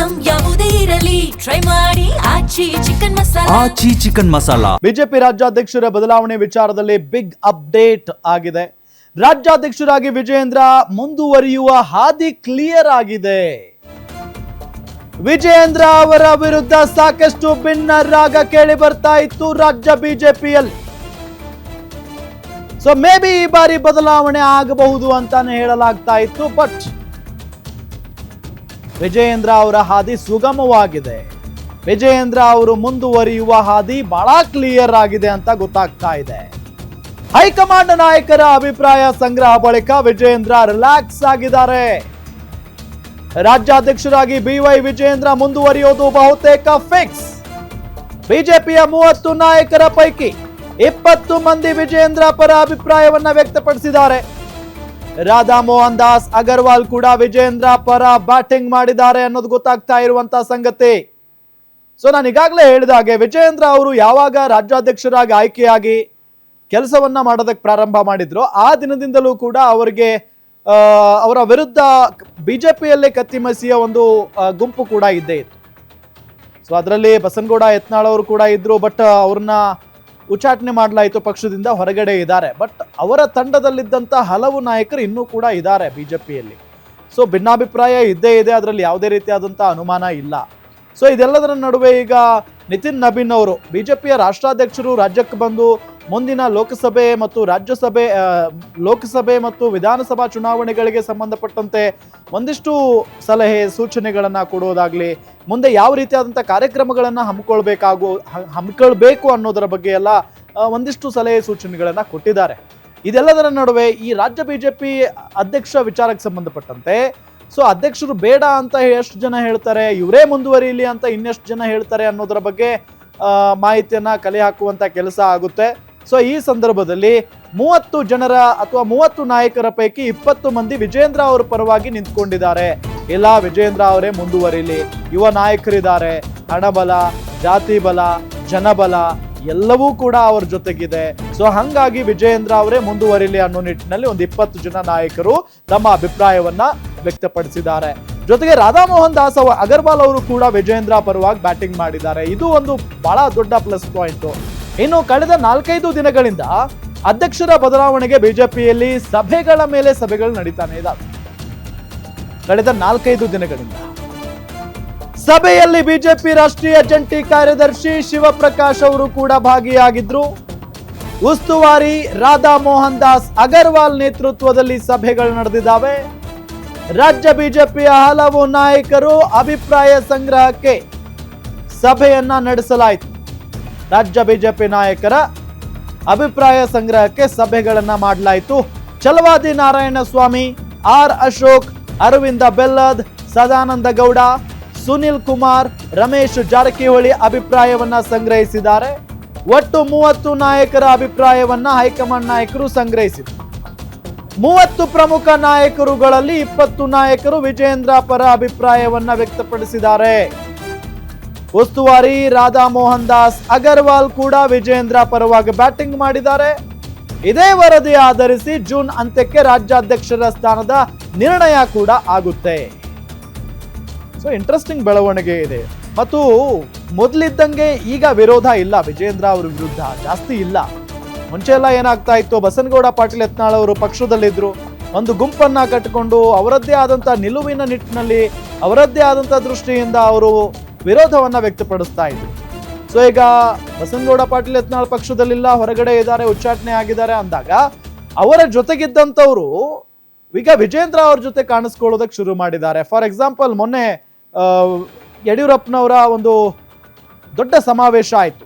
Item ಯಾವುದೇ ಇರಲಿ try ಮಾಡಿ ಆಚಿ ಚಿಕನ್ ಮಸಾಲಾ. ಬಿಜೆಪಿ ರಾಜ್ಯಾಧ್ಯಕ್ಷರ ಬದಲಾವಣೆ ವಿಚಾರದಲ್ಲಿ ಬಿಗ್ ಅಪ್ಡೇಟ್ ಆಗಿದೆ. ರಾಜ್ಯಾಧ್ಯಕ್ಷರಾಗಿ ವಿಜಯೇಂದ್ರ ಮುಂದುವರಿಯುವ ಹಾದಿ ಕ್ಲಿಯರ್ ಆಗಿದೆ. ವಿಜಯೇಂದ್ರ ಅವರ ವಿರುದ್ಧ ಸಾಕಷ್ಟು ಭಿನ್ನ ರಾಗ ಕೇಳಿ ಬರ್ತಾ ಇತ್ತು ರಾಜ್ಯ ಬಿಜೆಪಿಯಲ್ಲಿ. ಸೊ ಮೇ ಬಿ ಈ ಬಾರಿ ಬದಲಾವಣೆ ಆಗಬಹುದು ಅಂತಾನೆ ಹೇಳಲಾಗ್ತಾ ಇತ್ತು. ಬಟ್ ವಿಜಯೇಂದ್ರ ಅವರ ಹಾದಿ ಸುಗಮವಾಗಿದೆ. ವಿಜಯೇಂದ್ರ ಅವರು ಮುಂದುವರಿಯುವ ಹಾದಿ ಬಹಳ ಕ್ಲಿಯರ್ ಆಗಿದೆ ಅಂತ ಗೊತ್ತಾಗ್ತಾ ಇದೆ. ಹೈಕಮಾಂಡ್ ನಾಯಕರ ಅಭಿಪ್ರಾಯ ಸಂಗ್ರಹ ಬಳಿಕ ವಿಜಯೇಂದ್ರ ರಿಲ್ಯಾಕ್ಸ್ ಆಗಿದ್ದಾರೆ. ರಾಜ್ಯಾಧ್ಯಕ್ಷರಾಗಿ ಬಿವೈ ವಿಜಯೇಂದ್ರ ಮುಂದುವರಿಯೋದು ಬಹುತೇಕ ಫಿಕ್ಸ್. ಬಿಜೆಪಿಯ 30 ನಾಯಕರ ಪೈಕಿ 20 ಮಂದಿ ವಿಜಯೇಂದ್ರ ಪರ ಅಭಿಪ್ರಾಯವನ್ನ ವ್ಯಕ್ತಪಡಿಸಿದ್ದಾರೆ. ರಾಧಾ ಮೋಹನ್ ದಾಸ್ ಅಗರ್ವಾಲ್ ಕೂಡ ವಿಜಯೇಂದ್ರ ಪರ ಬ್ಯಾಟಿಂಗ್ ಮಾಡಿದ್ದಾರೆ ಅನ್ನೋದು ಗೊತ್ತಾಗ್ತಾ ಇರುವಂತಹ ಸಂಗತಿ. ಸೊ ನಾನು ಈಗಾಗಲೇ ಹೇಳಿದ ಹಾಗೆ ವಿಜಯೇಂದ್ರ ಅವರು ಯಾವಾಗ ರಾಜ್ಯಾಧ್ಯಕ್ಷರಾಗಿ ಆಯ್ಕೆಯಾಗಿ ಕೆಲಸವನ್ನ ಮಾಡೋದಕ್ಕೆ ಪ್ರಾರಂಭ ಮಾಡಿದ್ರು ಆ ದಿನದಿಂದಲೂ ಕೂಡ ಅವರಿಗೆ ಅವರ ವಿರುದ್ಧ ಬಿಜೆಪಿಯಲ್ಲೇ ಕತ್ತಿಮಸಿಯ ಒಂದು ಗುಂಪು ಕೂಡ ಇದ್ದೇ ಇತ್ತು. ಸೊ ಅದರಲ್ಲಿ ಬಸನಗೌಡ ಯತ್ನಾಳ್ ಅವರು ಕೂಡ ಇದ್ರು. ಬಟ್ ಅವ್ರನ್ನ ಉಚ್ಚಾಟನೆ ಮಾಡಲಾಯಿತು, ಪಕ್ಷದಿಂದ ಹೊರಗಡೆ ಇದ್ದಾರೆ. ಬಟ್ ಅವರ ತಂಡದಲ್ಲಿದ್ದಂಥ ಹಲವು ನಾಯಕರು ಇನ್ನೂ ಕೂಡ ಇದ್ದಾರೆ ಬಿಜೆಪಿಯಲ್ಲಿ. ಸೊ ಭಿನ್ನಾಭಿಪ್ರಾಯ ಇದ್ದೇ ಇದೆ, ಅದರಲ್ಲಿ ಯಾವುದೇ ರೀತಿಯಾದಂಥ ಅನುಮಾನ ಇಲ್ಲ. ಸೊ ಇದೆಲ್ಲದರ ನಡುವೆ ಈಗ ನಿತಿನ್ ನಬೀನ್ ಅವರು ಬಿಜೆಪಿಯ ರಾಷ್ಟ್ರಾಧ್ಯಕ್ಷರು ರಾಜ್ಯಕ್ಕೆ ಬಂದು ಮುಂದಿನ ಲೋಕಸಭೆ ಮತ್ತು ವಿಧಾನಸಭಾ ಚುನಾವಣೆಗಳಿಗೆ ಸಂಬಂಧಪಟ್ಟಂತೆ ಒಂದಿಷ್ಟು ಸಲಹೆ ಸೂಚನೆಗಳನ್ನು ಕೊಡೋದಾಗ್ಲಿ, ಮುಂದೆ ಯಾವ ರೀತಿಯಾದಂಥ ಕಾರ್ಯಕ್ರಮಗಳನ್ನು ಹಮ್ಮಿಕೊಳ್ಬೇಕು ಅನ್ನೋದರ ಬಗ್ಗೆ ಎಲ್ಲ ಒಂದಿಷ್ಟು ಸಲಹೆ ಸೂಚನೆಗಳನ್ನು ಕೊಟ್ಟಿದ್ದಾರೆ. ಇದೆಲ್ಲದರ ನಡುವೆ ಈ ರಾಜ್ಯ ಬಿಜೆಪಿ ಅಧ್ಯಕ್ಷ ವಿಚಾರಕ್ಕೆ ಸಂಬಂಧಪಟ್ಟಂತೆ ಸೊ ಅಧ್ಯಕ್ಷರು ಬೇಡ ಅಂತ ಎಷ್ಟು ಜನ ಹೇಳ್ತಾರೆ, ಇವರೇ ಮುಂದುವರಿಯಲಿ ಅಂತ ಇನ್ನೆಷ್ಟು ಜನ ಹೇಳ್ತಾರೆ ಅನ್ನೋದರ ಬಗ್ಗೆ ಮಾಹಿತಿಯನ್ನ ಕಲೆ ಹಾಕುವಂತ ಕೆಲಸ ಆಗುತ್ತೆ. ಸೊ ಈ ಸಂದರ್ಭದಲ್ಲಿ 30 ಜನರ ಅಥವಾ 30 ನಾಯಕರ ಪೈಕಿ 20 ಮಂದಿ ವಿಜಯೇಂದ್ರ ಅವರ ಪರವಾಗಿ ನಿಂತ್ಕೊಂಡಿದ್ದಾರೆ. ಇಲ್ಲ, ವಿಜಯೇಂದ್ರ ಅವರೇ ಮುಂದುವರಿಲಿ, ಯುವ ನಾಯಕರಿದ್ದಾರೆ, ಹಣಬಲ, ಜಾತಿ ಬಲ, ಜನಬಲ ಎಲ್ಲವೂ ಕೂಡ ಅವರ ಜೊತೆಗಿದೆ. ಸೊ ಹಂಗಾಗಿ ವಿಜಯೇಂದ್ರ ಅವರೇ ಮುಂದುವರಿಲಿ ಅನ್ನೋ ನಿಟ್ಟಿನಲ್ಲಿ ಒಂದು 20 ಜನ ನಾಯಕರು ತಮ್ಮ ಅಭಿಪ್ರಾಯವನ್ನ ವ್ಯಕ್ತಪಡಿಸಿದ್ದಾರೆ. ಜೊತೆಗೆ ರಾಧಾ ಮೋಹನ್ ದಾಸ್ ಅಗರ್ವಾಲ್ ಅವರು ಕೂಡ ವಿಜಯೇಂದ್ರ ಪರವಾಗಿ ಬ್ಯಾಟಿಂಗ್ ಮಾಡಿದ್ದಾರೆ. ಇದು ಒಂದು ಬಹಳ ದೊಡ್ಡ ಪ್ಲಸ್ ಪಾಯಿಂಟ್. ಇನ್ನು ಕಳೆದ 4-5 ದಿನಗಳಿಂದ ಅಧ್ಯಕ್ಷರ ಬದಲಾವಣೆಗೆ ಬಿಜೆಪಿಯಲ್ಲಿ ಸಭೆಗಳ ಮೇಲೆ ಸಭೆಗಳು ನಡೀತಾನೆ ಇದ್ದಾವೆ. ಕಳೆದ 4-5 ದಿನಗಳಿಂದ ಸಭೆಯಲ್ಲಿ ಬಿಜೆಪಿ ರಾಷ್ಟ್ರೀಯ ಜಂಟಿ ಕಾರ್ಯದರ್ಶಿ ಶಿವಪ್ರಕಾಶ್ ಅವರು ಕೂಡ ಭಾಗಿಯಾಗಿದ್ರು. ಉಸ್ತುವಾರಿ ರಾಧಾ ಮೋಹನ್ ದಾಸ್ ಅಗರ್ವಾಲ್ ನೇತೃತ್ವದಲ್ಲಿ ಸಭೆಗಳು ನಡೆದಿದ್ದಾವೆ. ರಾಜ್ಯ ಬಿಜೆಪಿಯ ಹಲವು ನಾಯಕರು ಅಭಿಪ್ರಾಯ ಸಂಗ್ರಹಕ್ಕೆ ಸಭೆಯನ್ನ ನಡೆಸಲಾಯಿತು. ರಾಜ್ಯ ಬಿಜೆಪಿ ನಾಯಕರ ಅಭಿಪ್ರಾಯ ಸಂಗ್ರಹಕ್ಕೆ ಸಭೆಗಳನ್ನ ಮಾಡಲಾಯಿತು. ಛಲವಾದಿ ನಾರಾಯಣ ಸ್ವಾಮಿ, ಆರ್ ಅಶೋಕ್, ಅರವಿಂದ ಬೆಲ್ಲದ್, ಸದಾನಂದ ಗೌಡ, ಸುನಿಲ್ ಕುಮಾರ್, ರಮೇಶ್ ಜಾರಕಿಹೊಳಿ ಅಭಿಪ್ರಾಯವನ್ನ ಸಂಗ್ರಹಿಸಿದ್ದಾರೆ. ಒಟ್ಟು 30 ನಾಯಕರ ಅಭಿಪ್ರಾಯವನ್ನ ಹೈಕಮಾಂಡ್ ನಾಯಕರು ಸಂಗ್ರಹಿಸಿದರು. 30 ಪ್ರಮುಖ ನಾಯಕರುಗಳಲ್ಲಿ 20 ನಾಯಕರು ವಿಜಯೇಂದ್ರ ಪರ ಅಭಿಪ್ರಾಯವನ್ನ ವ್ಯಕ್ತಪಡಿಸಿದ್ದಾರೆ. ಉಸ್ತುವಾರಿ ರಾಧಾ ಮೋಹನ್ ದಾಸ್ ಅಗರ್ವಾಲ್ ಕೂಡ ವಿಜಯೇಂದ್ರ ಪರವಾಗಿ ಬ್ಯಾಟಿಂಗ್ ಮಾಡಿದ್ದಾರೆ. ಇದೇ ವರದಿ ಆಧರಿಸಿ ಜೂನ್ ಅಂತ್ಯಕ್ಕೆ ರಾಜ್ಯಾಧ್ಯಕ್ಷರ ಸ್ಥಾನದ ನಿರ್ಣಯ ಕೂಡ ಆಗುತ್ತೆ. ಸೊ ಇಂಟ್ರೆಸ್ಟಿಂಗ್ ಬೆಳವಣಿಗೆ ಇದೆ. ಮತ್ತು ಮೊದಲಿದ್ದಂಗೆ ಈಗ ವಿರೋಧ ಇಲ್ಲ, ವಿಜಯೇಂದ್ರ ಅವರ ವಿರುದ್ಧ ಜಾಸ್ತಿ ಇಲ್ಲ. ಮುಂಚೆ ಎಲ್ಲ ಏನಾಗ್ತಾ ಇತ್ತು, ಬಸನಗೌಡ ಪಾಟೀಲ್ ಯತ್ನಾಳ್ ಅವರು ಪಕ್ಷದಲ್ಲಿದ್ರು, ಒಂದು ಗುಂಪನ್ನ ಕಟ್ಟಿಕೊಂಡು ಅವರದ್ದೇ ಆದಂತ ನಿಲುವಿನ ನಿಟ್ಟಿನಲ್ಲಿ ಅವರದ್ದೇ ಆದಂತ ದೃಷ್ಟಿಯಿಂದ ಅವರು ವಿರೋಧವನ್ನ ವ್ಯಕ್ತಪಡಿಸ್ತಾ ಇದ್ರು. ಸೊ ಈಗ ಬಸನಗೌಡ ಪಾಟೀಲ್ ಯತ್ನಾಳ್ ಪಕ್ಷದಲ್ಲಿಲ್ಲ, ಹೊರಗಡೆ ಇದ್ದಾರೆ, ಉಚ್ಚಾಟನೆ ಆಗಿದ್ದಾರೆ ಅಂದಾಗ ಅವರ ಜೊತೆಗಿದ್ದಂಥವ್ರು ಈಗ ವಿಜಯೇಂದ್ರ ಅವ್ರ ಜೊತೆ ಕಾಣಿಸ್ಕೊಳ್ಳೋದಕ್ಕೆ ಶುರು ಮಾಡಿದ್ದಾರೆ. ಫಾರ್ ಎಕ್ಸಾಂಪಲ್, ಮೊನ್ನೆ ಯಡಿಯೂರಪ್ಪನವರ ಒಂದು ದೊಡ್ಡ ಸಮಾವೇಶ ಆಯಿತು.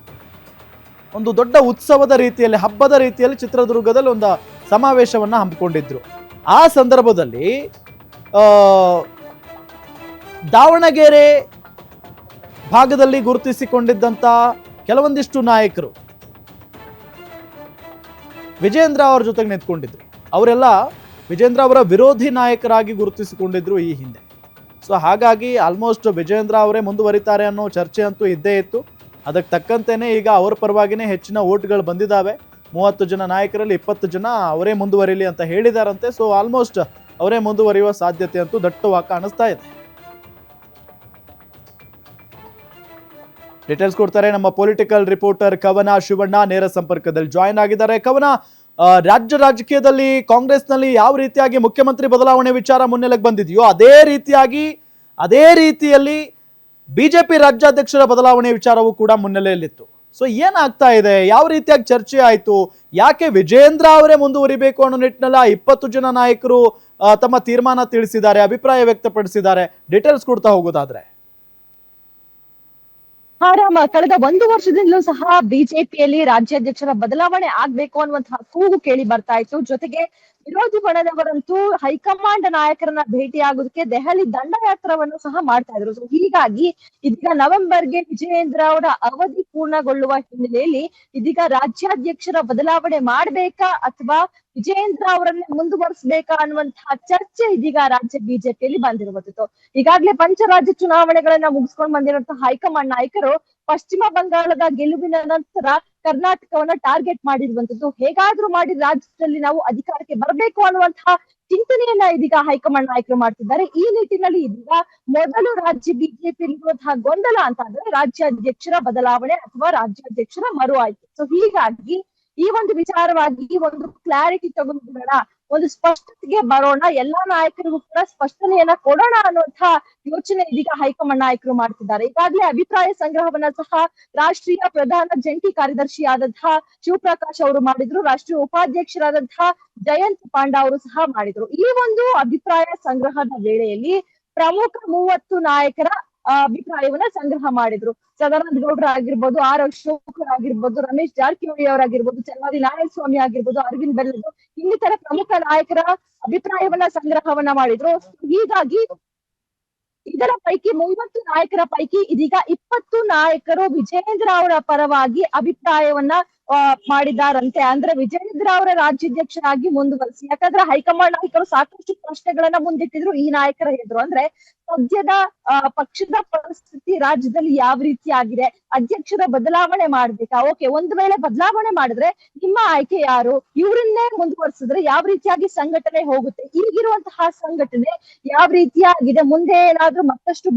ಒಂದು ದೊಡ್ಡ ಉತ್ಸವದ ರೀತಿಯಲ್ಲಿ, ಹಬ್ಬದ ರೀತಿಯಲ್ಲಿ ಚಿತ್ರದುರ್ಗದಲ್ಲಿ ಒಂದು ಸಮಾವೇಶವನ್ನ ಹಮ್ಮಿಕೊಂಡಿದ್ರು. ಆ ಸಂದರ್ಭದಲ್ಲಿ ದಾವಣಗೆರೆ ಭಾಗದಲ್ಲಿ ಗುರುತಿಸಿಕೊಂಡಿದ್ದಂತ ಕೆಲವೊಂದಿಷ್ಟು ನಾಯಕರು ವಿಜಯೇಂದ್ರ ಅವರ ಜೊತೆಗೆ ನಿಂತ್ಕೊಂಡಿದ್ರು. ಅವರೆಲ್ಲ ವಿಜಯೇಂದ್ರ ಅವರ ವಿರೋಧಿ ನಾಯಕರಾಗಿ ಗುರುತಿಸಿಕೊಂಡಿದ್ರು ಈ ಹಿಂದೆ. ಸೊ ಹಾಗಾಗಿ ಆಲ್ಮೋಸ್ಟ್ ವಿಜಯೇಂದ್ರ ಅವರೇ ಮುಂದುವರಿತಾರೆ ಅನ್ನೋ ಚರ್ಚೆ ಅಂತೂ ಇದ್ದೇ ಇತ್ತು. ಅದಕ್ಕೆ ತಕ್ಕಂತೆಯೇ ಈಗ ಅವರ ಪರವಾಗಿನೇ ಹೆಚ್ಚಿನ ಓಟ್ಗಳು ಬಂದಿದ್ದಾವೆ. 30 ಜನ ನಾಯಕರಲ್ಲಿ 20 ಜನ ಅವರೇ ಮುಂದುವರಿಲಿ ಅಂತ ಹೇಳಿದಾರಂತೆ. ಸೊ ಆಲ್ಮೋಸ್ಟ್ ಅವರೇ ಮುಂದುವರಿಯುವ ಸಾಧ್ಯತೆ ಅಂತೂ ದಟ್ಟವಾಗಿ ಕಾಣಿಸ್ತಾ ಇದೆ. ಡೀಟೇಲ್ಸ್ ಕೊಡ್ತಾರೆ ನಮ್ಮ ಪೊಲಿಟಿಕಲ್ ರಿಪೋರ್ಟರ್ ಕವನ ಶಿವಣ್ಣ, ನೇರ ಸಂಪರ್ಕದಲ್ಲಿ ಜಾಯಿನ್ ಆಗಿದ್ದಾರೆ. ಕವನ, ರಾಜ್ಯ ರಾಜಕೀಯದಲ್ಲಿ ಕಾಂಗ್ರೆಸ್ನಲ್ಲಿ ಯಾವ ರೀತಿಯಾಗಿ ಮುಖ್ಯಮಂತ್ರಿ ಬದಲಾವಣೆ ವಿಚಾರ ಮುನ್ನೆಲೆಗೆ ಬಂದಿದೆಯೋ ಅದೇ ರೀತಿಯಲ್ಲಿ ಬಿಜೆಪಿ ರಾಜ್ಯಾಧ್ಯಕ್ಷರ ಬದಲಾವಣೆ ವಿಚಾರವೂ ಕೂಡ ಮುನ್ನೆಲೆಯಲ್ಲಿತ್ತು. ಸೊ ಏನಾಗ್ತಾ ಇದೆ, ಯಾವ ರೀತಿಯಾಗಿ ಚರ್ಚೆ ಆಯಿತು, ಯಾಕೆ ವಿಜೇಂದ್ರ ಅವರೇ ಮುಂದುವರಿಬೇಕು ಅನ್ನೋ ನಿಟ್ಟಿನಲ್ಲಿ 20 ಜನ ನಾಯಕರು ತಮ್ಮ ತೀರ್ಮಾನ ತಿಳಿಸಿದ್ದಾರೆ, ಅಭಿಪ್ರಾಯ ವ್ಯಕ್ತಪಡಿಸಿದ್ದಾರೆ. ಡೀಟೇಲ್ಸ್ ಕೊಡ್ತಾ ಹೋಗೋದಾದ್ರೆ. ರಾಮ, ಕಳೆದ 1 ವರ್ಷದಿಂದಲೂ ಸಹ ಬಿಜೆಪಿಯಲ್ಲಿ ರಾಜ್ಯಾಧ್ಯಕ್ಷರ ಬದಲಾವಣೆ ಆಗ್ಬೇಕು ಅನ್ನುವಂತಹ ಕೂಗು ಕೇಳಿ ಬರ್ತಾ ಇತ್ತು. ಜೊತೆಗೆ ವಿರೋಧಿ ಬಣದವರಂತೂ ಹೈಕಮಾಂಡ್ ನಾಯಕರನ್ನ ಭೇಟಿಯಾಗೋದಕ್ಕೆ ದೆಹಲಿ ದಂಡಯಾತ್ರವನ್ನು ಸಹ ಮಾಡ್ತಾ ಇದ್ರು. ಸೊ ಹೀಗಾಗಿ ಇದೀಗ ನವೆಂಬರ್ಗೆ ವಿಜಯೇಂದ್ರ ಅವರ ಅವಧಿ ಪೂರ್ಣಗೊಳ್ಳುವ ಹಿನ್ನೆಲೆಯಲ್ಲಿ ಇದೀಗ ರಾಜ್ಯಾಧ್ಯಕ್ಷರ ಬದಲಾವಣೆ ಮಾಡ್ಬೇಕಾ ಅಥವಾ ವಿಜಯೇಂದ್ರ ಅವರನ್ನೇ ಮುಂದುವರಿಸಬೇಕಾ ಅನ್ನುವಂತಹ ಚರ್ಚೆ ಇದೀಗ ರಾಜ್ಯ ಬಿಜೆಪಿಯಲ್ಲಿ ಬಂದಿರುವಂತದ್ದು. ಈಗಾಗಲೇ ಪಂಚರಾಜ್ಯ ಚುನಾವಣೆಗಳನ್ನ ಮುಗಿಸ್ಕೊಂಡು ಬಂದಿರುವಂತಹ ಹೈಕಮಾಂಡ್ ನಾಯಕರು ಪಶ್ಚಿಮ ಬಂಗಾಳದ ಗೆಲುವಿನ ನಂತರ ಕರ್ನಾಟಕವನ್ನ ಟಾರ್ಗೆಟ್ ಮಾಡಿರುವಂತದ್ದು. ಹೇಗಾದ್ರೂ ಮಾಡಿ ರಾಜ್ಯದಲ್ಲಿ ನಾವು ಅಧಿಕಾರಕ್ಕೆ ಬರಬೇಕು ಅನ್ನುವಂತಹ ಚಿಂತನೆಯನ್ನ ಇದೀಗ ಹೈಕಮಾಂಡ್ ನಾಯಕರು ಮಾಡ್ತಿದ್ದಾರೆ. ಈ ನಿಟ್ಟಿನಲ್ಲಿ ಇದೀಗ ಮೊದಲು ರಾಜ್ಯ ಬಿಜೆಪಿಯಲ್ಲಿರುವಂತಹ ಗೊಂದಲ ಅಂತ ಅಂದ್ರೆ ರಾಜ್ಯಾಧ್ಯಕ್ಷರ ಬದಲಾವಣೆ ಅಥವಾ ರಾಜ್ಯಾಧ್ಯಕ್ಷರ ಮರು ಆಯ್ಕೆ. ಸೊ ಹೀಗಾಗಿ ಈ ಒಂದು ವಿಚಾರವಾಗಿ ಒಂದು ಕ್ಲಾರಿಟಿ ತಗೊಂಡ್ಬಿಡೋಣ, ಒಂದು ಸ್ಪಷ್ಟತೆಗೆ ಬರೋಣ, ಎಲ್ಲಾ ನಾಯಕರಿಗೂ ಕೂಡ ಸ್ಪಷ್ಟನೆಯನ್ನ ಕೊಡೋಣ ಅನ್ನುವಂತಹ ಯೋಚನೆ ಇದೀಗ ಹೈಕಮಾಂಡ್ ನಾಯಕರು ಮಾಡ್ತಿದ್ದಾರೆ. ಈಗಾಗಲೇ ಅಭಿಪ್ರಾಯ ಸಂಗ್ರಹವನ್ನ ಸಹ ರಾಷ್ಟ್ರೀಯ ಪ್ರಧಾನ ಜಂಟಿ ಕಾರ್ಯದರ್ಶಿಯಾದಂತಹ ಶಿವಪ್ರಕಾಶ್ ಅವರು ಮಾಡಿದ್ರು, ರಾಷ್ಟ್ರೀಯ ಉಪಾಧ್ಯಕ್ಷರಾದಂತಹ ಜಯಂತ್ ಪಾಂಡಾ ಅವರು ಸಹ ಮಾಡಿದ್ರು. ಈ ಒಂದು ಅಭಿಪ್ರಾಯ ಸಂಗ್ರಹದ ವೇಳೆಯಲ್ಲಿ ಪ್ರಮುಖ 30 ನಾಯಕರ ಅಭಿಪ್ರಾಯವನ್ನ ಸಂಗ್ರಹ ಮಾಡಿದ್ರು. ಸದಾನಂದ ಗೌಡ್ರ ಆಗಿರ್ಬೋದು, ಆರ್ ಅಶೋಕ್ ಆಗಿರ್ಬೋದು, ರಮೇಶ್ ಜಾರಕಿಹೊಳಿ ಅವರಾಗಿರ್ಬೋದು, ಚನ್ನವಾದಿ ನಾರಾಯಣಸ್ವಾಮಿ ಆಗಿರ್ಬೋದು, ಅರವಿಂದ್ ಬೆಲ್ಲದು, ಇನ್ನಿತರ ಪ್ರಮುಖ ನಾಯಕರ ಅಭಿಪ್ರಾಯವನ್ನ ಸಂಗ್ರಹವನ್ನ ಮಾಡಿದ್ರು. ಹೀಗಾಗಿ ಇದರ ಪೈಕಿ 30 ನಾಯಕರ ಪೈಕಿ ಇದೀಗ 20 ನಾಯಕರು ವಿಜಯೇಂದ್ರ ಅವರ ಪರವಾಗಿ ಅಭಿಪ್ರಾಯವನ್ನ ಮಾಡಿದ್ದಾರಂತೆ. ಅಂದ್ರೆ ವಿಜಯೇಂದ್ರ ಅವರ ರಾಜ್ಯಾಧ್ಯಕ್ಷರಾಗಿ ಮುಂದುವರಿಸಿ. ಯಾಕಂದ್ರೆ ಹೈಕಮಾಂಡ್ ನಾಯಕರು ಸಾಕಷ್ಟು ಪ್ರಶ್ನೆಗಳನ್ನ ಮುಂದಿಟ್ಟಿದ್ರು ಈ ನಾಯಕರ ಎದುರು. ಅಂದ್ರೆ ಸದ್ಯದ ಪಕ್ಷದ ಪರಿಸ್ಥಿತಿ ರಾಜ್ಯದಲ್ಲಿ ಯಾವ ರೀತಿ ಆಗಿದೆ, ಅಧ್ಯಕ್ಷರ ಬದಲಾವಣೆ ಮಾಡ್ಬೇಕಾ, ಓಕೆ ಒಂದು ವೇಳೆ ಬದಲಾವಣೆ ಮಾಡಿದ್ರೆ ನಿಮ್ಮ ಆಯ್ಕೆ ಯಾರು, ಇವರನ್ನೇ ಮುಂದುವರಿಸಿದ್ರೆ ಯಾವ ರೀತಿಯಾಗಿ ಸಂಘಟನೆ ಹೋಗುತ್ತೆ, ಈಗಿರುವಂತಹ ಸಂಘಟನೆ ಯಾವ ರೀತಿಯಾಗಿದೆ, ಮುಂದೆ ಏನಾದ್ರೂ ಮತ್ತಷ್ಟು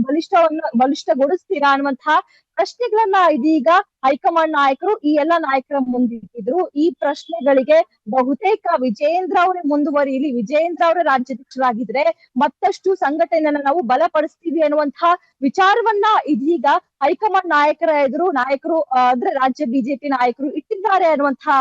ಬಲಿಷ್ಠಗೊಳಿಸ್ತೀರಾ ಅನ್ನುವಂತಹ ಪ್ರಶ್ನೆಗಳನ್ನ ಇದೀಗ ಹೈಕಮಾಂಡ್ ನಾಯಕರು ಈ ಎಲ್ಲಾ ನಾಯಕರ ಮುಂದಿಟ್ಟಿದ್ರು. ಈ ಪ್ರಶ್ನೆಗಳಿಗೆ ಬಹುತೇಕ ವಿಜಯೇಂದ್ರ ಅವರೇ ಮುಂದುವರಿಯಲಿ, ವಿಜಯೇಂದ್ರ ಅವರೇ ರಾಜ್ಯಾಧ್ಯಕ್ಷರಾಗಿದ್ರೆ ಮತ್ತಷ್ಟು ಸಂಘಟನೆಯನ್ನ ನಾವು ಬಲಪಡಿಸ್ತೀವಿ ಅನ್ನುವಂತಹ ವಿಚಾರವನ್ನ ಇದೀಗ ಹೈಕಮಾಂಡ್ ನಾಯಕರ ಎದುರು ನಾಯಕರು ಅಂದ್ರೆ ರಾಜ್ಯ ಬಿಜೆಪಿ ನಾಯಕರು ಇಟ್ಟಿದ್ದಾರೆ ಅನ್ನುವಂತಹ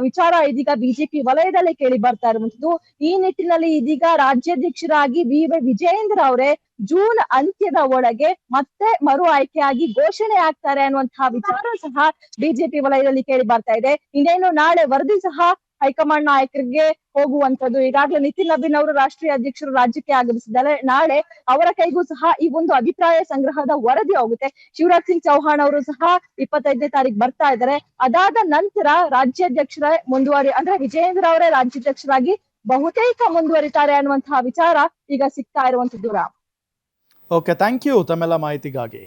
ವಿಚಾರ ಇದೀಗ ಬಿಜೆಪಿ ವಲಯದಲ್ಲೇ ಕೇಳಿ ಬರ್ತಾ ಇರುವಂತದ್ದು. ಈ ನಿಟ್ಟಿನಲ್ಲಿ ಇದೀಗ ರಾಜ್ಯಾಧ್ಯಕ್ಷರಾಗಿ ವಿಜಯೇಂದ್ರ ಅವರೇ ಜೂನ್ ಅಂತ್ಯದ ಒಳಗೆ ಮತ್ತೆ ಮರು ಆಯ್ಕೆಯಾಗಿ ಘೋಷಣೆ ಆಗ್ತಾರೆ ಅನ್ನುವಂತಹ ವಿಚಾರ ಸಹ ಬಿಜೆಪಿ ವಲಯದಲ್ಲಿ ಕೇಳಿ ಬರ್ತಾ ಇದೆ. ಇನ್ನೇನು ನಾಳೆ ವರದಿ ಸಹ ಹೈಕಮಾಂಡ್ ನಾಯಕರಿಗೆ ಹೋಗುವಂತದ್ದು. ಈಗಾಗಲೇ ನಿತಿನ್ ನಬೀನ್ ಅವರು ರಾಷ್ಟ್ರೀಯ ಅಧ್ಯಕ್ಷರು ರಾಜ್ಯಕ್ಕೆ ಆಗಮಿಸಿದ್ದಾರೆ. ನಾಳೆ ಅವರ ಕೈಗೂ ಸಹ ಈ ಒಂದು ಅಭಿಪ್ರಾಯ ಸಂಗ್ರಹದ ವರದಿ ಹೋಗುತ್ತೆ. ಶಿವರಾಜ್ ಸಿಂಗ್ ಚೌಹಾಣ್ ಅವರು ಸಹ 25ನೇ ತಾರೀಕು ಬರ್ತಾ ಇದ್ದಾರೆ. ಅದಾದ ನಂತರ ರಾಜ್ಯಾಧ್ಯಕ್ಷರ ಅಂದ್ರೆ ವಿಜಯೇಂದ್ರ ಅವರೇ ರಾಜ್ಯಾಧ್ಯಕ್ಷರಾಗಿ ಬಹುತೇಕ ಮುಂದುವರಿತಾರೆ ಅನ್ನುವಂತಹ ವಿಚಾರ ಈಗ ಸಿಗ್ತಾ ಇರುವಂತದ್ದು. ಓಕೆ, ಥ್ಯಾಂಕ್ ಯು ತಮ್ಮೆಲ್ಲ ಮಾಹಿತಿಗಾಗಿ.